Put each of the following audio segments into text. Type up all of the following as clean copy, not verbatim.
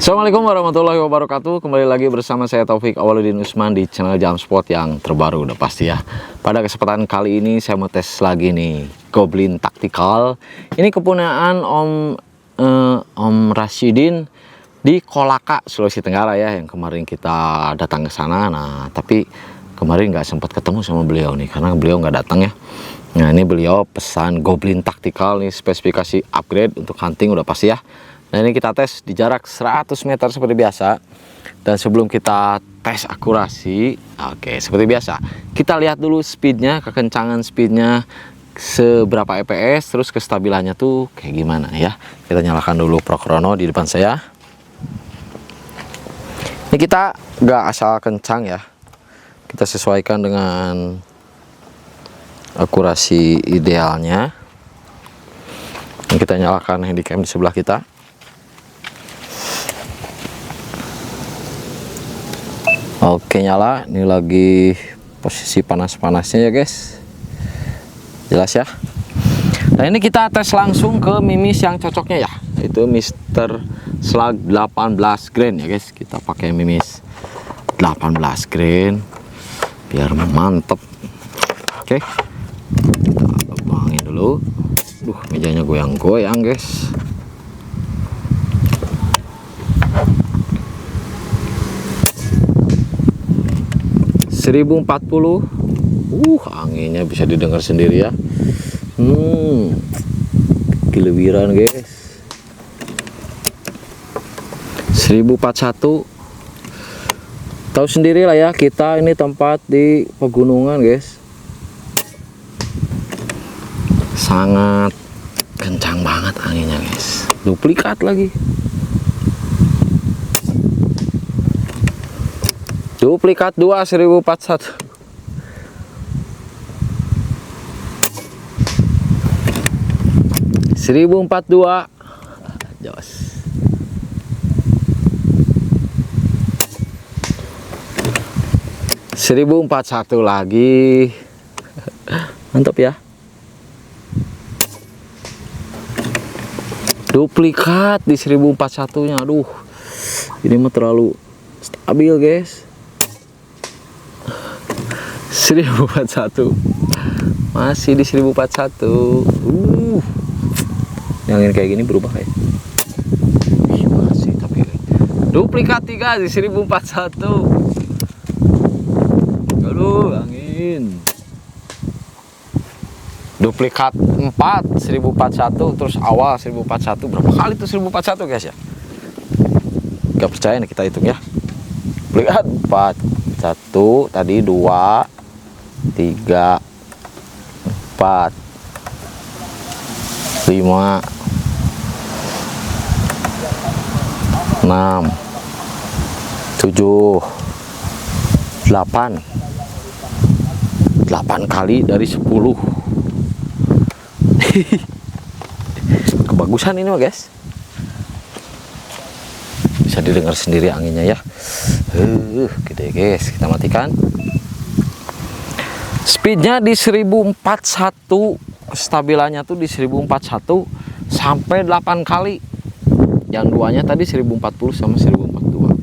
Assalamualaikum warahmatullahi wabarakatuh. Kembali lagi bersama saya Taufik Awaludin Usman di channel Jamspot yang terbaru udah pasti ya. Pada kesempatan kali ini saya mau tes lagi nih Goblin Tactical. Ini kepunyaan Om Rasyidin di Kolaka, Sulawesi Tenggara ya, yang kemarin kita datang ke sana. Nah, tapi kemarin nggak sempat ketemu sama beliau nih karena beliau nggak datang ya. Nah, ini beliau pesan Goblin Tactical nih, spesifikasi upgrade untuk hunting udah pasti ya. Nah, ini kita tes di jarak 100 meter seperti biasa. Dan sebelum kita tes akurasi, oke, seperti biasa, kita lihat dulu speednya, kekencangan speednya seberapa fps, terus kestabilannya tuh kayak gimana ya. Kita nyalakan dulu Pro Chrono di depan saya. Ini kita nggak asal kencang ya, kita sesuaikan dengan akurasi idealnya. Ini kita nyalakan handycam di sebelah kita. Oke, nyala. Ini lagi posisi panas-panasnya ya guys, jelas ya. Nah, ini kita tes langsung ke mimis yang cocoknya ya, itu Mr. Slug 18 grain ya guys. Kita pakai mimis 18 grain biar mantep. Oke, kita buangin dulu. Mejanya goyang-goyang guys. (1040). Anginnya bisa didengar sendiri ya. Giliran guys. 1041. Tahu sendiri lah ya, kita ini tempat di pegunungan guys. Sangat kencang banget anginnya guys. Duplikat lagi. Duplikat 2 1041. Jos. 1041 lagi. Mantap ya. Duplikat di 1041 nya. Aduh, ini mah terlalu stabil guys. 1041 masih di 1041. Yang kayak gini berubah ya. Masih tapi duplikat 3 di 1041. Aduh, angin. Duplikat 4 1041, terus awal 1041. Berapa kali tuh 1041 guys ya? Gak percaya nih, kita hitung ya. Duplikat 4, 1 tadi, 2 3 4 5 6 7 8 kali dari 10. Kebagusan ini mah guys, bisa didengar sendiri anginnya ya. Gitu ya guys, kita matikan. Speednya di 1041, stabilannya tuh di 1041 sampai 8 kali. Yang duanya tadi 1040 sama 1042.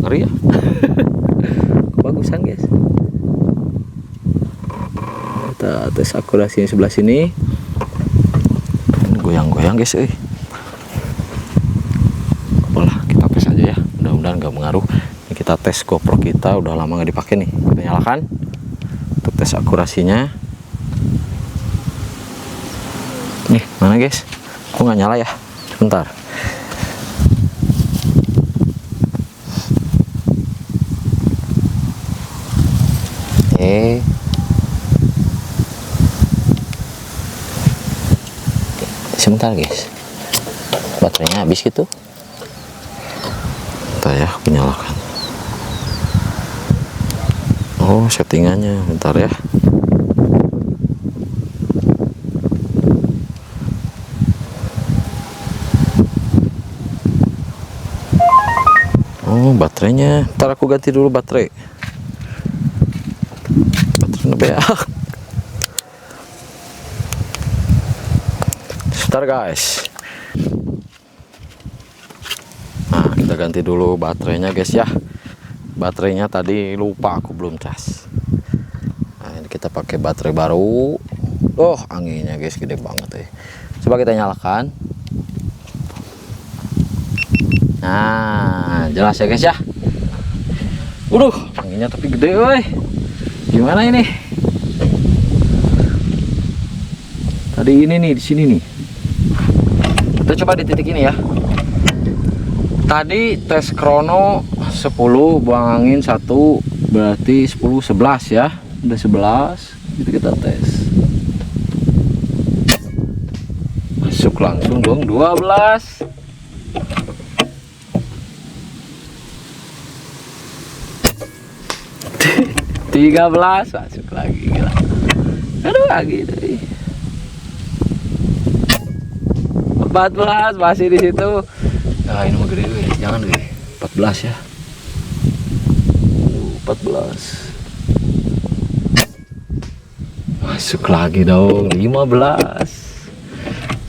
Ngeri ya. Kebagusan guys. Kita tes akurasinya sebelah sini. Ini goyang-goyang guys. Apalah, kita tes aja ya. Mudah-mudahan nggak mengaruh. Ini kita tes GoPro kita, udah lama nggak dipakai nih. Kita nyalakan untuk tes akurasinya. Nih, mana guys? Kok nggak nyala ya? Sebentar. Sebentar guys, baterainya habis gitu. Bentar ya, aku nyalakan. Oh, settingannya, bentar ya. Oh, baterainya, ntar aku ganti dulu baterai. Baterainya beak. Sebentar guys. kita ganti dulu baterainya guys ya. Baterainya tadi lupa aku belum cas. Nah, ini kita pakai baterai baru. Oh, anginnya guys gede banget ya. Coba kita nyalakan. Nah, jelas ya guys ya. Anginnya tapi gede woi. Gimana ini? Tadi ini nih di sini nih. Kita coba di titik ini ya. Tadi tes krono 10, buang angin 1, berarti 10 11 ya. Udah 11. Itu kita tes. Masuk langsung dong 12. 13 masuk lagi, gila. Aduh, lagi deh. 14 masih di situ. Nah, ini mah gede weh. Jangan weh. 14 ya. 14. Masuk lagi dong 15.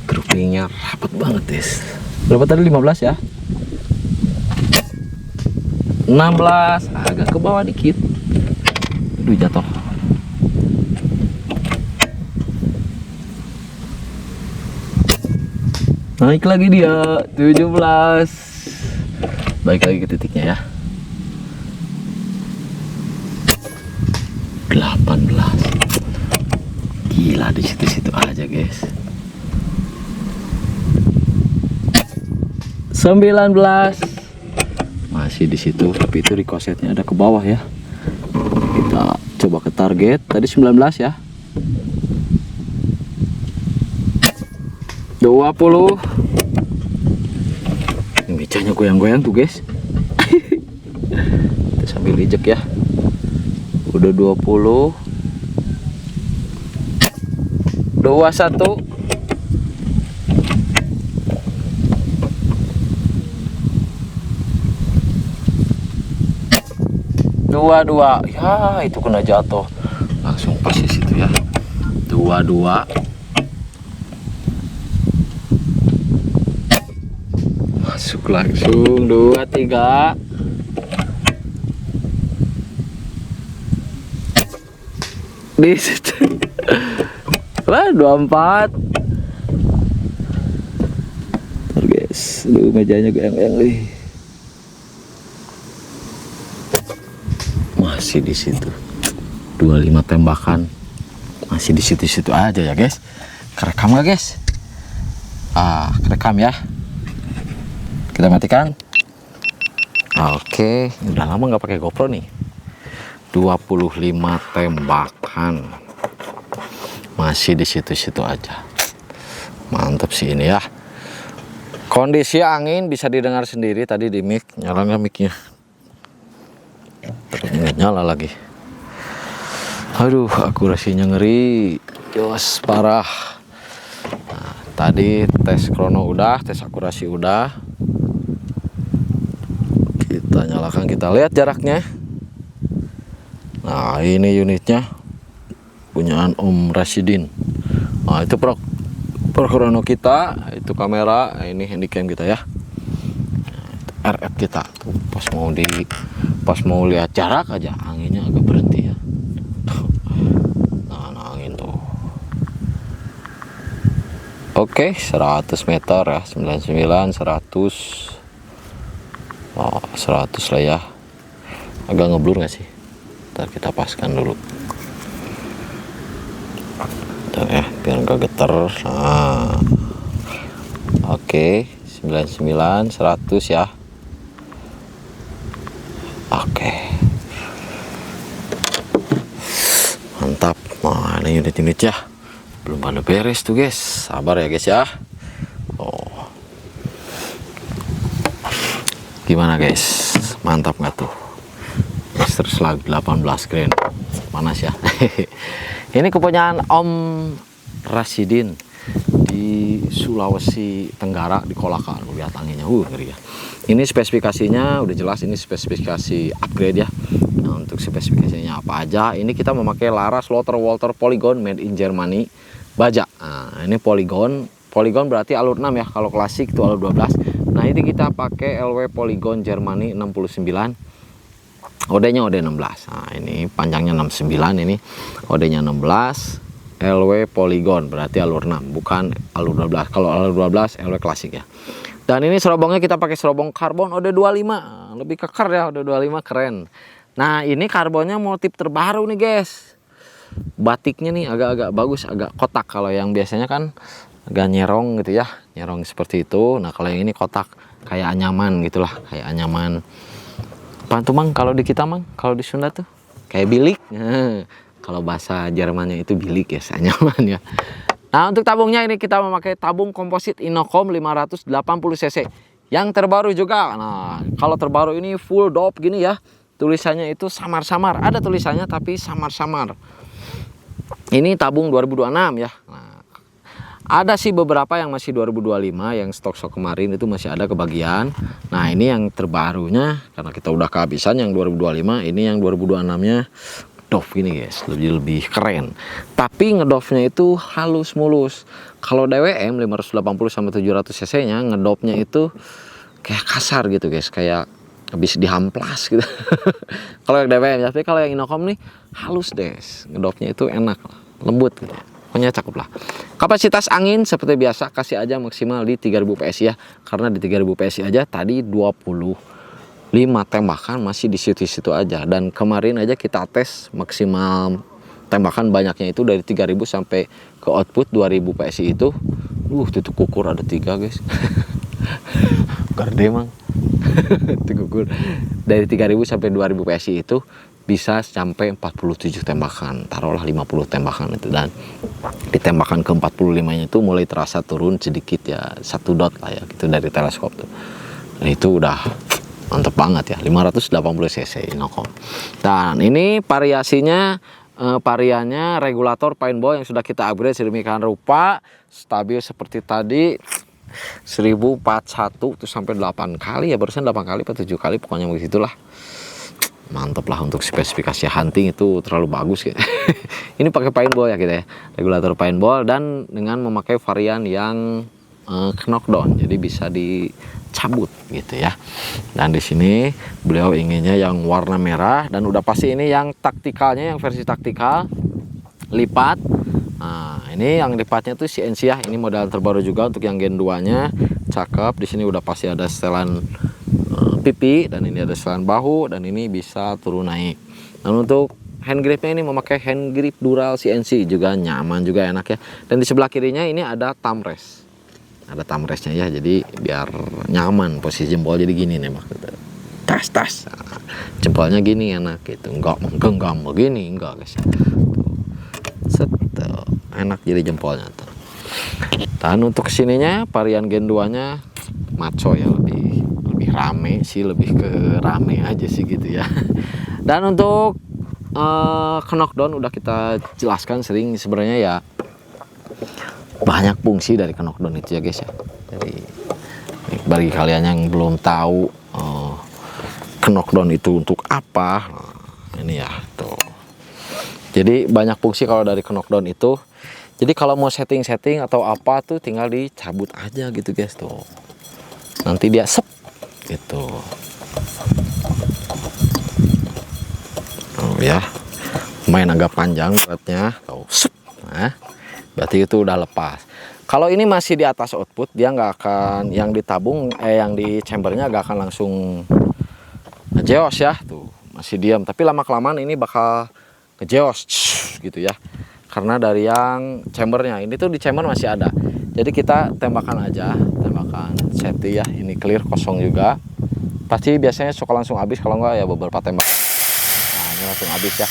Groupingnya rapat banget, guys. Berapa tadi 15 ya? 16, agak ke bawah dikit. Aduh, jatuh. Naik lagi dia 17. Baik lagi ke titiknya ya. 18. Gila, di situ-situ aja, guys. 19. Masih di situ, tapi itu rekosetnya ada ke bawah ya. Kita coba ke target. Tadi 19 ya. 20. Ini mejanya goyang-goyang tuh, guys. Kita sambil ijek ya. Udah 20. 21. 22. Ya, itu kena jatuh. Langsung pas di situ ya. 22. Masuk langsung 23. Di situ. Wah, 24. Ntar guys, lu mejanya goyang-goyang nih. Masih di situ. 25 tembakan. Masih di situ-situ aja ya, guys. Kerekam gak, guys? Kerekam ya. Kita matikan. Oke, udah lama nggak pakai GoPro nih. 25 tembakan. Masih di situ-situ aja. Mantap sih ini ya. Kondisi angin bisa didengar sendiri tadi di mic. Nyala nggak micnya? Terus nggak nyala lagi. Aduh, akurasinya ngeri. Jos, parah. Nah, tadi tes krono udah, tes akurasi udah. Kita nyalakan, kita lihat jaraknya. Nah, ini unitnya punyaan Om Rasidin. Nah, itu pro krono kita, itu kamera, ini handycam kita ya. Nah, RF kita tuh, pas mau lihat jarak aja anginnya agak berhenti ya. Nah, angin tuh. Oke, 100 meter ya, 99, 100. Oh, 100 lah ya. Agak ngeblur nggak sih? Ntar kita paskan dulu. Ntar ya, biar nggak geter. Nah, oke, 99, 100 ya. Oke, mantap. Nah, ini unit-unit ya. Belum pada beres tuh, guys. Sabar ya, guys ya. Oh, gimana guys, mantap nggak tuh? Terus lagi 18 grand, panas ya. Ini kepunyaan Om Rasidin di Sulawesi Tenggara di Kolaka. Lihat anginnya, ngeri ya. Ini spesifikasinya udah jelas, ini spesifikasi upgrade ya. Nah, untuk spesifikasinya apa aja? Ini kita memakai Laras Slaughter Walter Polygon made in Germany, baja. Nah, ini Polygon berarti alur 6 ya. Kalau klasik itu alur 12. Nah, Nah ini kita pakai LW Polygon Germany 69, OD-nya OD 16. Nah ini panjangnya 69, ini OD-nya 16, LW Polygon berarti alur 6 bukan alur 12. Kalau alur 12 LW klasik ya. Dan ini serobongnya kita pakai serobong karbon OD 25, lebih keker ya, OD 25 keren. Nah ini karbonnya motif terbaru nih guys, batiknya nih agak-agak bagus, agak kotak. Kalau yang biasanya kan agak nyerong gitu ya, nyerong seperti itu. Nah kalau yang ini kotak kayak anyaman gitulah, kayak anyaman apa tuh mang kalau di kita mang, kalau di Sunda tuh kayak bilik. Kalau bahasa Jermannya itu bilik ya, anyaman ya. Nah untuk tabungnya ini kita memakai tabung komposit Inokom 580 cc yang terbaru juga. Nah kalau terbaru ini full dop gini ya, tulisannya itu samar-samar, ada tulisannya tapi samar-samar. Ini tabung 2026 ya. Nah, ada sih beberapa yang masih 2025, yang stok-stok kemarin itu masih ada kebagian. Nah ini yang terbarunya karena kita udah kehabisan yang 2025, ini yang 2026-nya doff gini guys, lebih keren. Tapi ngedofnya itu halus mulus. Kalau DWM 580 sama 700 cc nya ngedopnya itu kayak kasar gitu guys, kayak habis dihamplas gitu. Kalau yang DWM, tapi kalau yang Inokom nih halus deh, ngedopnya itu enak, lembut gitu. Pokoknya cakep lah. Kapasitas angin seperti biasa kasih aja maksimal di 3000 PSI ya, karena di 3000 PSI aja tadi 25 tembakan masih di situ-situ aja. Dan kemarin aja kita tes maksimal tembakan banyaknya itu dari 3000 sampai ke output 2000 PSI itu. Itu kukur ada 3 guys. Gede mang. Itu kukur. Dari 3000 sampai 2000 PSI itu bisa sampai 47 tembakan. Taruhlah 50 tembakan itu, dan di tembakan ke 45-nya itu mulai terasa turun sedikit ya, 1 dot lah ya gitu dari teleskop tuh. Nah, itu udah mantep banget ya, 580 cc Inokom. Dan ini variasinya variannya regulator paintball yang sudah kita upgrade sedemikian rupa, stabil seperti tadi 1041 tuh sampai 8 kali ya, barusan 8 kali atau 7 kali pokoknya begitulah. Mantep lah, untuk spesifikasi hunting itu terlalu bagus gitu. Ini pakai paintball ya kita ya, regulator paintball, dan dengan memakai varian yang knockdown, jadi bisa dicabut gitu ya. Dan di sini beliau inginnya yang warna merah, dan udah pasti ini yang taktikalnya, yang versi taktikal lipat. Nah ini yang lipatnya tuh CNC ya, ini model terbaru juga untuk yang Gen 2 nya, cakep. Di sini udah pasti ada setelan pipi, dan ini ada setelan bahu, dan ini bisa turun naik. Dan untuk hand gripnya ini memakai hand grip dural CNC, juga nyaman juga enak ya. Dan di sebelah kirinya ini ada thumb rest, ada thumb restnya ya, jadi biar nyaman posisi jempol, jadi gini nih maksudnya tas nah, jempolnya gini enak gitu, enggak menggenggam begini, enggak guys, set enak jadi jempolnya tuh. Dan untuk kesininya varian Gen 2 nya maco ya, lebih rame sih, lebih ke rame aja sih gitu ya. Dan untuk knockdown udah kita jelaskan sering sebenarnya ya, banyak fungsi dari knockdown itu ya guys ya. Jadi bagi kalian yang belum tahu knockdown itu untuk apa, ini ya tuh. Jadi banyak fungsi kalau dari knockdown itu. Jadi kalau mau setting atau apa tuh tinggal dicabut aja gitu guys tuh. Nanti dia sep gitu. Oh ya. Main agak panjang beratnya. Tuh, sep. Nah, berarti itu udah lepas. Kalau ini masih di atas output, dia nggak akan, yang ditabung yang di chambernya nggak akan langsung ngejeos ya, tuh masih diam. Tapi lama kelamaan ini bakal ngejeos gitu ya, karena dari yang chambernya ini tuh di chamber masih ada. Jadi kita tembakan aja, tembakan safety ya, ini clear kosong juga. Pasti biasanya suka langsung habis, kalau nggak ya beberapa tembakan. Nah ini langsung habis ya.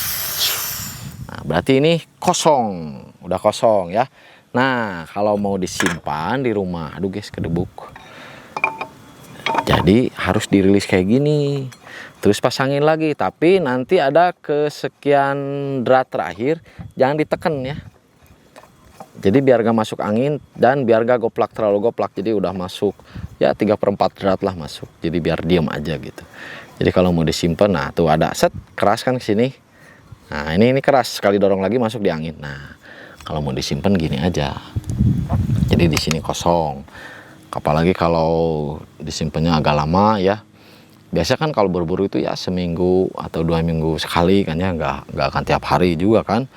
Nah berarti ini kosong, udah kosong ya. Nah kalau mau disimpan di rumah, aduh guys kedebuk, jadi harus dirilis kayak gini, terus pasangin lagi. Tapi nanti ada kesekian drat terakhir jangan ditekan ya, jadi biar gak masuk angin dan biar gak goplak, terlalu goplak. Jadi udah masuk ya 3/4 drat lah masuk, jadi biar diem aja gitu. Jadi kalau mau disimpan, nah tuh ada set keras kan ke sini. Nah ini keras, sekali dorong lagi masuk di angin. Nah kalau mau disimpan gini aja, jadi di sini kosong. apalagi kalau disimpannya agak lama ya. Biasa kan kalau berburu itu ya seminggu atau 2 minggu sekali kan ya, nggak akan tiap hari juga kan.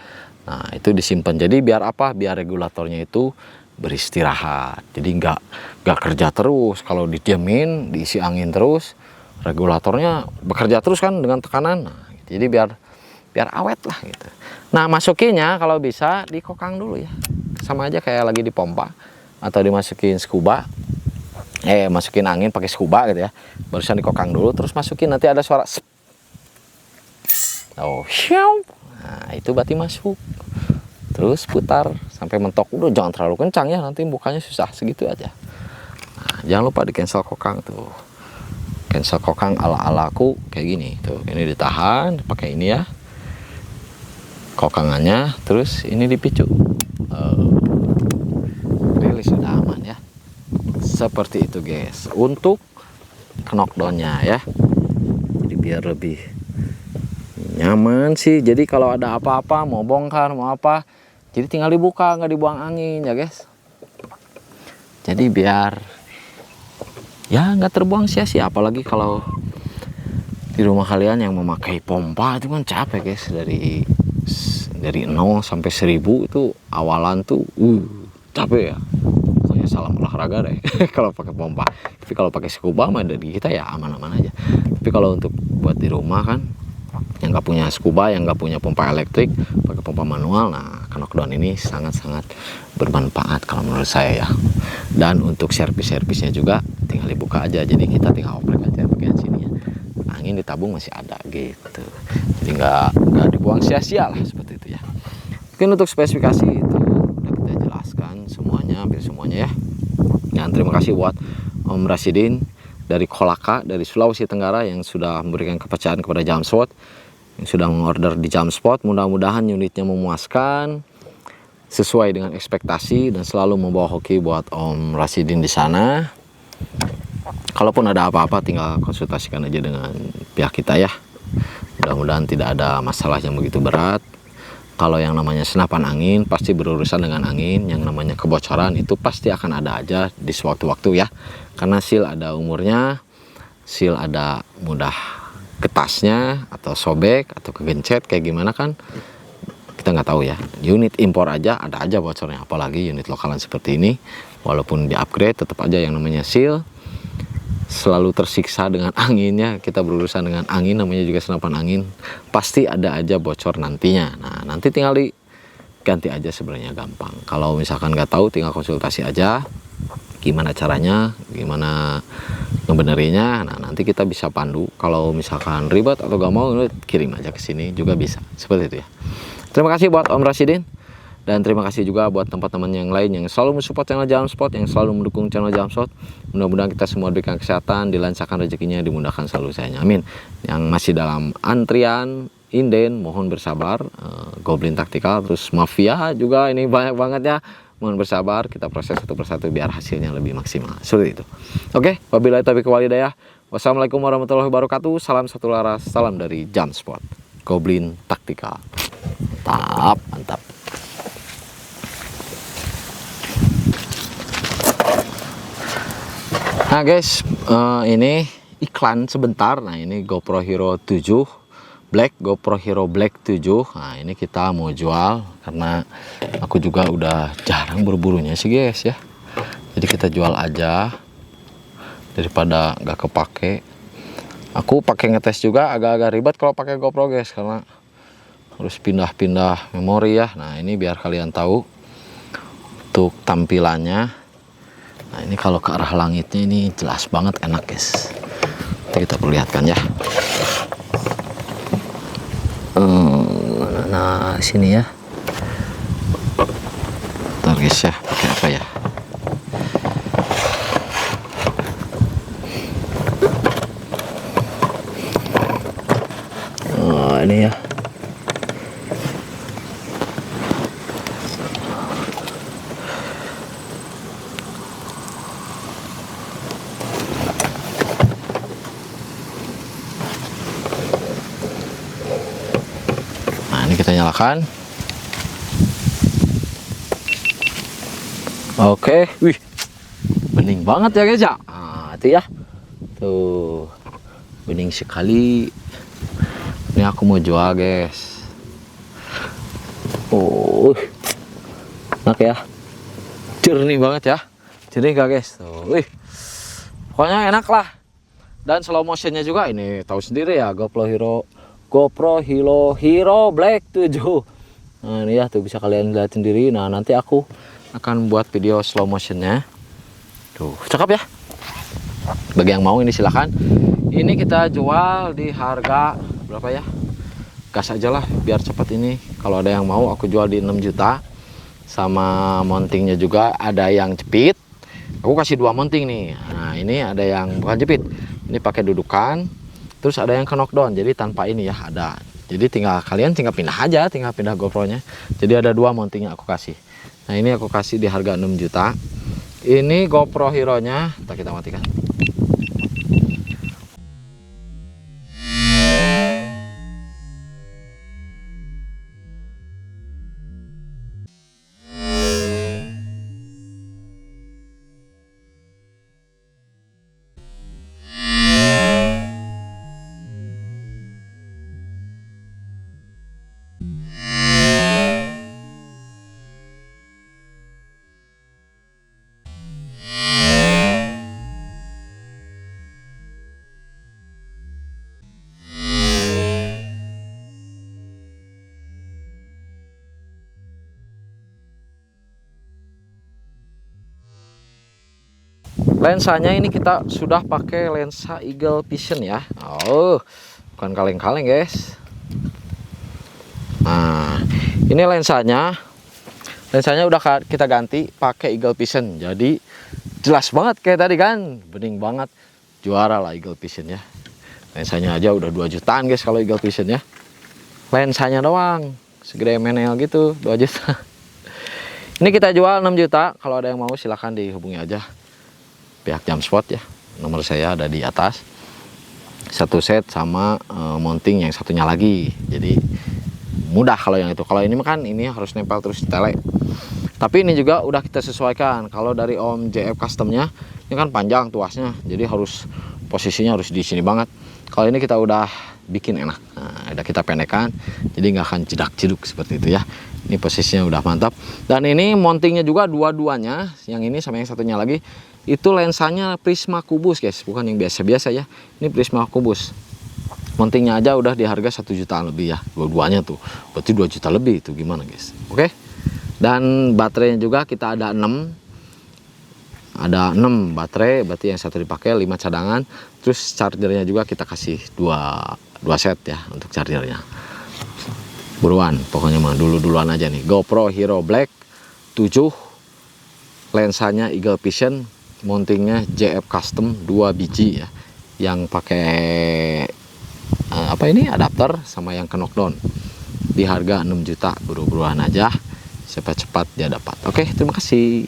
Nah itu disimpan, jadi biar apa, biar regulatornya itu beristirahat, jadi nggak kerja terus. Kalau didiamin, diisi angin terus, regulatornya bekerja terus kan dengan tekanan. Nah, jadi biar awet lah gitu. Nah masukinnya kalau bisa dikokang dulu ya, sama aja kayak lagi dipompa atau dimasukin scuba. Masukin angin pakai scuba gitu ya, barusan dikokang dulu terus masukin, nanti ada suara sep. Oh syau, nah itu berarti masuk. Terus putar sampai mentok, udah jangan terlalu kencang ya, nanti bukanya susah, segitu aja. Nah, jangan lupa di cancel kokang tuh, cancel kokang ala aku kayak gini tuh. Ini ditahan pakai ini ya, kokangannya, terus ini dipicu, rilis, sudah aman ya. Seperti itu guys untuk knockdownnya ya, jadi biar lebih nyaman sih. Jadi kalau ada apa-apa mau bongkar mau apa, jadi tinggal dibuka, nggak dibuang angin ya guys. Jadi biar ya nggak terbuang sia-sia. Apalagi kalau di rumah kalian yang memakai pompa itu kan capek guys, dari 0 sampai 1000 itu awalan tuh capek ya. Salam olahraga deh kalau pakai pompa. Tapi kalau pakai scuba mah dari kita ya aman-aman aja. Tapi kalau untuk buat di rumah kan, yang nggak punya scuba, yang nggak punya pompa elektrik, pakai pompa manual, nah knockdown ini sangat-sangat bermanfaat kalau menurut saya ya. Dan untuk servisnya juga tinggal dibuka aja, jadi kita tinggal oprek aja bagian sini ya. Angin ditabung masih ada gitu, jadi nggak dibuang sia-sia lah, seperti itu ya. Mungkin untuk spesifikasi itu udah kita jelaskan semuanya, hampir semuanya ya. Dan terima kasih buat Om Rasidin dari Kolaka, dari Sulawesi Tenggara, yang sudah memberikan kepercayaan kepada Jamsport, yang sudah mengorder di Jamsport. Mudah-mudahan unitnya memuaskan, sesuai dengan ekspektasi, dan selalu membawa hoki buat Om Rasidin di sana. Kalaupun ada apa-apa tinggal konsultasikan aja dengan pihak kita ya. Mudah-mudahan tidak ada masalah yang begitu berat. Kalau yang namanya senapan angin pasti berurusan dengan angin, yang namanya kebocoran itu pasti akan ada aja di sewaktu-waktu ya. Karena seal ada umurnya, seal ada mudah getasnya atau sobek atau kegencet kayak gimana kan kita nggak tahu ya. Unit impor aja ada aja bocornya, apalagi unit lokalan seperti ini. Walaupun di upgrade tetap aja yang namanya seal selalu tersiksa dengan anginnya. Kita berurusan dengan angin, namanya juga senapan angin, pasti ada aja bocor nantinya. Nah nanti tinggal diganti aja, sebenarnya gampang. Kalau misalkan nggak tahu tinggal konsultasi aja gimana caranya, gimana ngebenerinya. Nah nanti kita bisa pandu. Kalau misalkan ribet atau gak mau, kirim aja ke sini juga bisa, seperti itu ya. Terima kasih buat Om Rasidin. Dan terima kasih juga buat teman-teman yang lain yang selalu mensupport channel Jamsport, yang selalu mendukung channel Jamsport. Mudah-mudahan kita semua diberikan kesehatan, dilancarkan rezekinya, dimudahkan selalu, saya amin. Yang masih dalam antrian inden, mohon bersabar. Goblin Tactical, terus Mafia juga ini banyak banget ya. Mohon bersabar, kita proses satu persatu biar hasilnya lebih maksimal. Seperti itu. Oke, wabillahi taufiq wal hidayah. Wassalamualaikum warahmatullahi wabarakatuh. Salam satu laras, salam dari Jamsport. Goblin Tactical. Mantap, mantap. Nah guys, ini iklan sebentar. Nah ini GoPro Hero 7 Black, GoPro Hero Black 7. Nah ini kita mau jual karena aku juga udah jarang berburunya sih guys ya. Jadi kita jual aja daripada nggak kepake. Aku pakai ngetes juga agak-agak ribet kalau pakai GoPro guys, karena harus pindah-pindah memori ya. Nah ini biar kalian tahu untuk tampilannya. Nah ini kalau ke arah langitnya ini jelas banget, enak guys. Nanti kita perlihatkan ya. Nah sini ya. Bentar guys ya, pakai apa ya? Oh ini ya. Ini kita nyalakan. Oke, wih, bening banget ya guys ya. Nah, itu ya. Tuh. Bening sekali. Ini aku mau jual, guys. Oh. Enak ya. Jernih banget ya. Jernih gak, guys? Tuh, wih. Pokoknya enak lah. Dan slow motionnya juga ini tahu sendiri ya, GoPro Hero Black 7. Nah, ini ya tuh bisa kalian lihat sendiri. Nah, nanti aku akan buat video slow motionnya. Tuh, cakep ya. Bagi yang mau ini silahkan. Ini kita jual di harga berapa ya? Gas aja lah biar cepat ini. Kalau ada yang mau aku jual di 6 juta. Sama mountingnya juga ada yang jepit. Aku kasih 2 mounting nih. Nah, ini ada yang bukan jepit. Ini pakai dudukan. Terus ada yang knockdown. Jadi tanpa ini ya ada. Jadi kalian tinggal pindah aja, tinggal pindah GoPro-nya. Jadi ada 2 mounting yang aku kasih. Nah, ini aku kasih di harga 6 juta. Ini GoPro Hero-nya, kita matikan. Lensanya ini kita sudah pakai lensa Eagle Vision ya. Oh, bukan kaleng-kaleng guys. Nah, ini lensanya udah kita ganti pakai Eagle Vision. Jadi jelas banget kayak tadi kan, bening banget. Juara lah Eagle Vision ya. Lensanya aja udah 2 jutaan guys kalau Eagle Vision ya. Lensanya doang segede MNL gitu 2 juta. Ini kita jual 6 juta. Kalau ada yang mau silahkan dihubungi aja pihak Jamsport ya. Nomor saya ada di atas. Satu set sama mounting yang satunya lagi. Jadi mudah kalau yang itu. Kalau ini kan ini harus nempel terus di tele. Tapi ini juga udah kita sesuaikan. Kalau dari Om JF Customnya ini kan panjang tuasnya. Jadi harus posisinya harus di sini banget. Kalau ini kita udah bikin enak. Nah, udah kita pendekkan. Jadi nggak akan jedak-jeduk seperti itu ya. Ini posisinya udah mantap. Dan ini mountingnya juga dua-duanya. Yang ini sama yang satunya lagi. Itu lensanya Prisma Kubus guys. Bukan yang biasa-biasa ya. Ini Prisma Kubus. Mountingnya aja udah di harga 1 jutaan lebih ya. Dua-duanya tuh. Berarti 2 juta lebih itu gimana guys. Oke. Dan baterainya juga kita ada 6. Ada 6 baterai. Berarti yang satu dipakai 5 cadangan. Terus chargernya juga kita kasih 2 set ya untuk chargernya. Buruan pokoknya mah duluan aja nih. GoPro Hero Black 7. Lensanya Eagle Vision. Mountingnya JF Custom 2 biji ya. Yang pakai apa ini adapter sama yang knockdown. Di harga 6 juta. Buru-buruan aja. Cepat-cepat dia dapat. Oke, terima kasih.